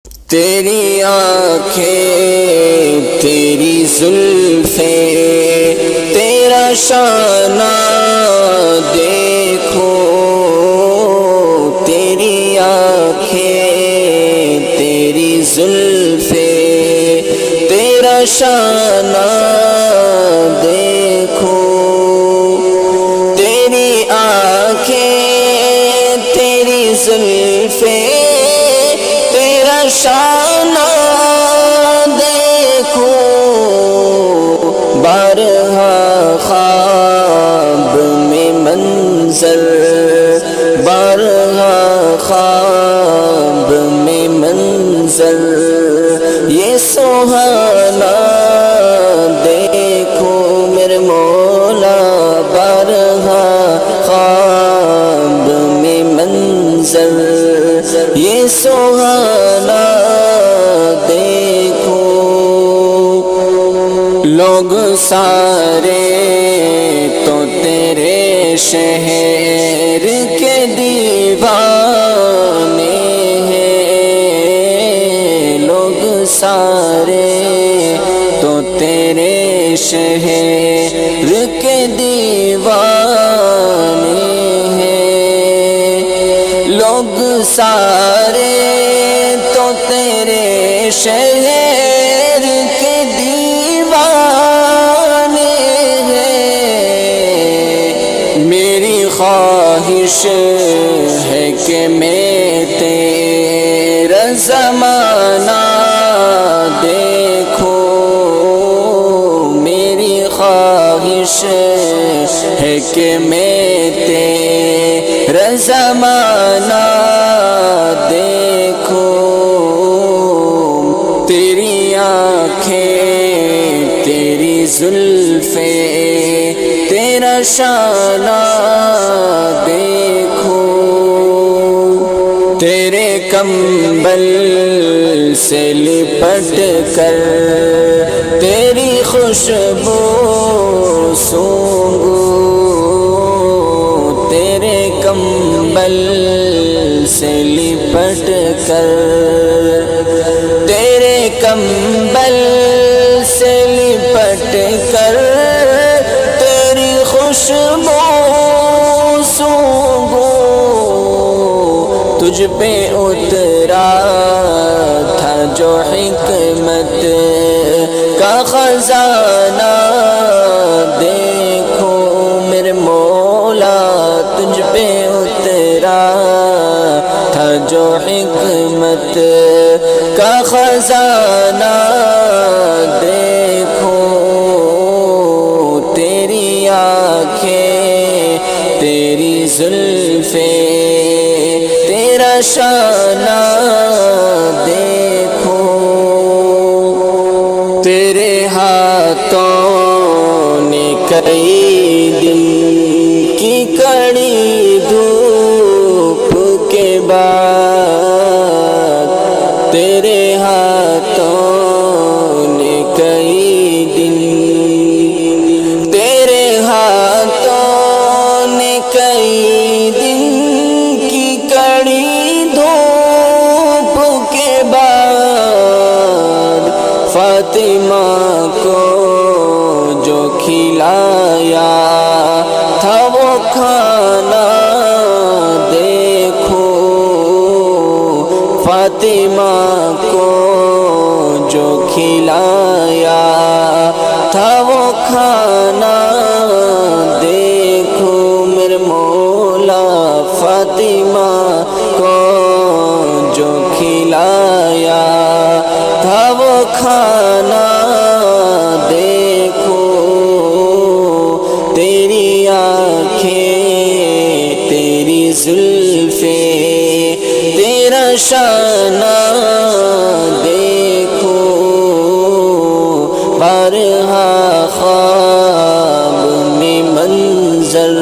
تیری آنکھیں تیری زلفیں تیرا شانہ دیکھو، تیری آنکھیں تیری زلفیں تیرا شانہ دیکھو، تیری آنکھیں تیری زلفیں تیرا شانہ دیکھو، بارہا خواب میں منظر، بارہا خواب میں منظر یہ سہانا دیکھو میرے مولا، بارہا خواب میں منظر یہ سہانا دیکھو، لوگ سارے تو تیرے شہر کے دیوانے ہیں، لوگ سارے تو تیرے شہر کے دیوانے ہیں، لوگ سارے تو تیرے شہر کے دیوانے ہیں، میری خواہش ہے کہ میں تیرا زمانہ دیکھوں، میری خواہش ہے کہ میں تیرا زمانہ دیکھو، تیری آنکھیں تیری زلفیں تیرا شانہ دیکھو، تیرے کمبل سے لپٹ کر تیری خوشبو سونگوں، تیرے کمبل سے لپٹ کر تیرے کمبل سے لپٹ کر تیری خوشبو سونگوں، تجھ پہ اترا تھا جو حکمت کا خزانہ دیکھو میرے مولا، تجھ پہ اترا تھا جو حکمت کا خزانہ دیکھو، تیری آنکھیں تیری زلفیں تیرا شانہ دیکھو، تیرے ہاتھوں نے کئی دن کی کڑی دھوپ کے بعد، تیرے ہاتھوں نے کئی دن، تیرے ہاتھوں نے کئی دن کی کڑی دھوپ کے بعد، فاطمہ کو جو کھلایا تھا وہ کھانا دیکھو، فاطمہ کو جو کھلایا تھا وہ کھانا دیکھو میرے مولا، فاطمہ کو جو کھلایا تھا وہ کھانا دیکھو، تیری آنکھیں تیری زلفیں تیرا شانہ دیکھو، بارہا خواب میں منظر